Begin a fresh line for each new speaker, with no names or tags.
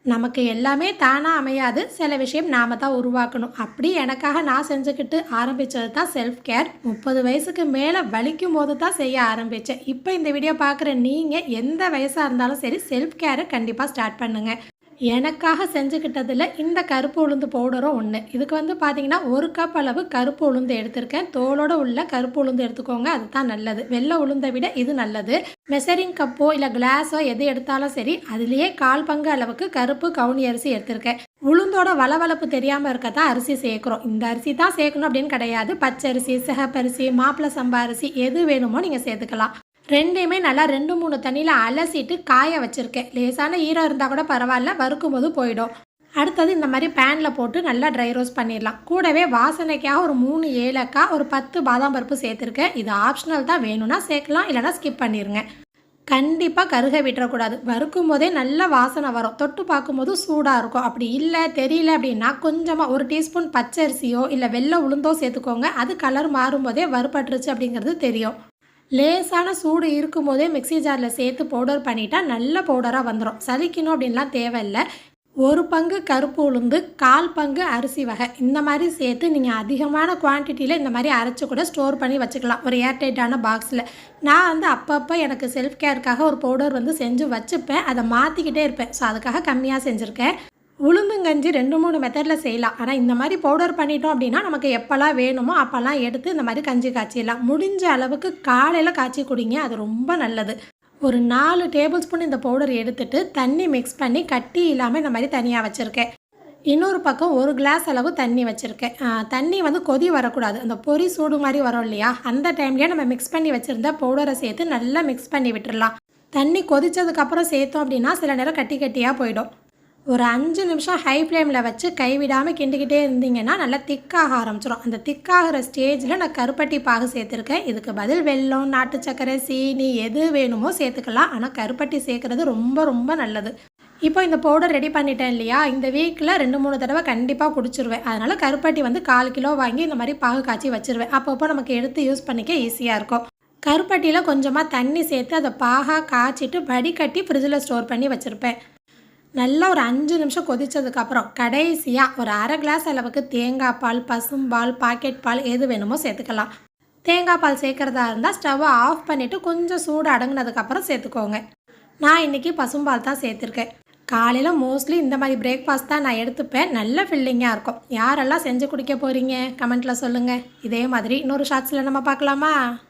நமக்கு எல்லாமே தானா அமையாது. சில விஷயம் நாம தான் உருவாக்கணும். அப்படி எனக்காக நான் செஞ்சுக்கிட்டு ஆரம்பிச்சது தான் செல்ஃப் கேர். 30 வயசுக்கு மேல வலிக்கும்போது தான் செய்ய ஆரம்பிச்சேன். இப்ப இந்த வீடியோ பார்க்குற நீங்க எந்த வயசா இருந்தாலும் சரி, செல்ஃப் கேர கண்டிப்பா ஸ்டார்ட் பண்ணுங்க. எனக்காக செஞ்சுக்கிட்டதில இந்த கருப்பு உளுந்து பவுடரும் ஒன்று. இதுக்கு வந்து பார்த்தீங்கன்னா 1 கப் அளவு கருப்பு உளுந்து எடுத்திருக்கேன். தோலோட உள்ள கருப்பு உளுந்து எடுத்துக்கோங்க. அதுதான் நல்லது. வெள்ளை உளுந்தை விட இது நல்லது. மெஷரிங் கப்போ இல்லை கிளாஸோ எது எடுத்தாலும் சரி, அதுலேயே 1/4 பங்கு அளவுக்கு கருப்பு கவுனி அரிசி எடுத்திருக்கேன். உளுந்தோட வளவளப்பு தெரியாமல் இருக்க தான் அரிசி சேர்க்குறோம். இந்த அரிசி தான் சேர்க்கணும் அப்படின்னு கிடையாது. பச்சரிசி, சிகப்பரிசி, மாப்பிளை சம்பா அரிசி எது வேணுமோ நீங்கள் சேர்த்துக்கலாம். 2யுமே நல்லா 2, 3 தண்ணியில் அலசிட்டு காய வச்சுருக்கேன். லேசான ஈரம் இருந்தால் கூட பரவாயில்ல, வறுக்கும் போது போயிடும். அடுத்தது இந்த மாதிரி பேனில் போட்டு நல்லா ட்ரை ரோஸ்ட் பண்ணிடலாம். கூடவே வாசனைக்காக ஒரு 3 ஏலக்காய், ஒரு 10 பாதாம் பருப்பு சேர்த்துருக்கேன். இது ஆப்ஷனல் தான், வேணும்னா சேர்க்கலாம், இல்லைனா ஸ்கிப் பண்ணிடுங்க. கண்டிப்பாக கருக விட்டுறக்கூடாது. வறுக்கும் போதே நல்ல வாசனை வரும். தொட்டு பார்க்கும்போது சூடாக இருக்கும். அப்படி இல்லை தெரியல அப்படின்னா கொஞ்சமாக 1 டீஸ்பூன் பச்சரிசியோ இல்லை வெள்ளை உளுந்தோ சேர்த்துக்கோங்க. அது கலர் மாறும்போதே வறுபட்டுருச்சு அப்படிங்கிறது தெரியும். லேசான சூடு இருக்கும்போதே மிக்ஸி ஜாரில் சேர்த்து பவுடர் பண்ணிட்டா நல்ல பவுடராக வந்துடும். சலிக்கணும் அப்படின்லாம் தேவையில்லை. 1 பங்கு கருப்பு உளுந்து, 1/4 பங்கு அரிசி வகை, இந்த மாதிரி சேர்த்து நீங்கள் அதிகமான குவான்டிட்டியில் இந்த மாதிரி அரைச்சி கூட ஸ்டோர் பண்ணி வச்சுக்கலாம் ஒரு ஏர்டைட்டான பாக்ஸில். நான் வந்து அப்பப்போ எனக்கு செல்ஃப் கேருக்காக ஒரு பவுடர் வந்து செஞ்சு வச்சுப்பேன். அதை மாற்றிக்கிட்டே இருப்பேன். ஸோ அதுக்காக கம்மியாக செஞ்சுருக்கேன். உளுந்தங்கஞ்சி 2, 3 மெத்தடில் செய்யலாம். ஆனால் இந்த மாதிரி பவுடர் பண்ணிட்டோம் அப்படின்னா நமக்கு எப்போல்லாம் வேணுமோ அப்போல்லாம் எடுத்து இந்த மாதிரி கஞ்சி காய்ச்சிடலாம். முடிஞ்ச அளவுக்கு காலையில் காய்ச்சி குடிங்க, அது ரொம்ப நல்லது. ஒரு 4 டேபிள் ஸ்பூன் இந்த பவுடர் எடுத்துட்டு தண்ணி மிக்ஸ் பண்ணி கட்டி இல்லாமல் இந்த மாதிரி தனியாக வச்சுருக்கேன். இன்னொரு பக்கம் 1 கிளாஸ் அளவு தண்ணி வச்சுருக்கேன். தண்ணி வந்து கொதி வரக்கூடாது. அந்த பொரி சூடு மாதிரி வரும் இல்லையா, அந்த டைம்லேயே நம்ம மிக்ஸ் பண்ணி வச்சுருந்த பவுடரை சேர்த்து நல்லா மிக்ஸ் பண்ணி விட்டுடலாம். தண்ணி கொதித்ததுக்கப்புறம் சேர்த்தோம் அப்படின்னா சில நேரம் கட்டி கட்டியாக போயிடும். ஒரு 5 நிமிஷம் ஹை ஃப்ளேமில் வச்சு கைவிடாமல் கிண்டிக்கிட்டே இருந்தீங்கன்னா நல்லா திக்காக ஆரம்பிச்சிடும். அந்த திக்காகிற ஸ்டேஜில் நான் கருப்பட்டி பாகு சேர்த்துருக்கேன். இதுக்கு பதில் வெல்லம், நாட்டு சர்க்கரை, சீனி எது வேணுமோ சேர்த்துக்கலாம். ஆனால் கருப்பட்டி சேர்க்குறது ரொம்ப ரொம்ப நல்லது. இப்போ இந்த பவுடர் ரெடி பண்ணிட்டேன் இல்லையா, இந்த வீக்கில் 2, 3 தடவை கண்டிப்பாக குடிச்சிருவேன். அதனால் கருப்பட்டி வந்து 1/4 கிலோ வாங்கி இந்த மாதிரி பாகு காய்ச்சி வச்சுருவேன். அப்பப்போ நமக்கு எடுத்து யூஸ் பண்ணிக்க ஈஸியாக இருக்கும். கருப்பட்டியில் கொஞ்சமாக தண்ணி சேர்த்து அதை பாகாக காய்ச்சிட்டு வடிகட்டி ஃப்ரிட்ஜில் ஸ்டோர் பண்ணி வச்சுருப்பேன். நல்லா ஒரு 5 நிமிஷம் கொதித்ததுக்கப்புறம் கடைசியாக ஒரு 1/2 கிளாஸ் அளவுக்கு தேங்காய் பால், பசும்பால், பாக்கெட் பால் எது வேணுமோ சேர்த்துக்கலாம். தேங்காய் பால் சேர்க்குறதா இருந்தால் ஸ்டவ்வை ஆஃப் பண்ணிவிட்டு கொஞ்சம் சூடு அடங்கினதுக்கப்புறம் சேர்த்துக்கோங்க. நான் இன்றைக்கி பசும்பால் தான் சேர்த்துருக்கேன். காலையில் மோஸ்ட்லி இந்த மாதிரி பிரேக்ஃபாஸ்ட் தான் நான் எடுத்துப்பேன். நல்ல ஃபில்லிங்காக இருக்கும். யாரெல்லாம் செஞ்சு குடிக்க போகிறீங்க கமெண்ட்டில் சொல்லுங்கள். இதே மாதிரி இன்னொரு ஷார்ட்ஸில் நம்ம பார்க்கலாமா?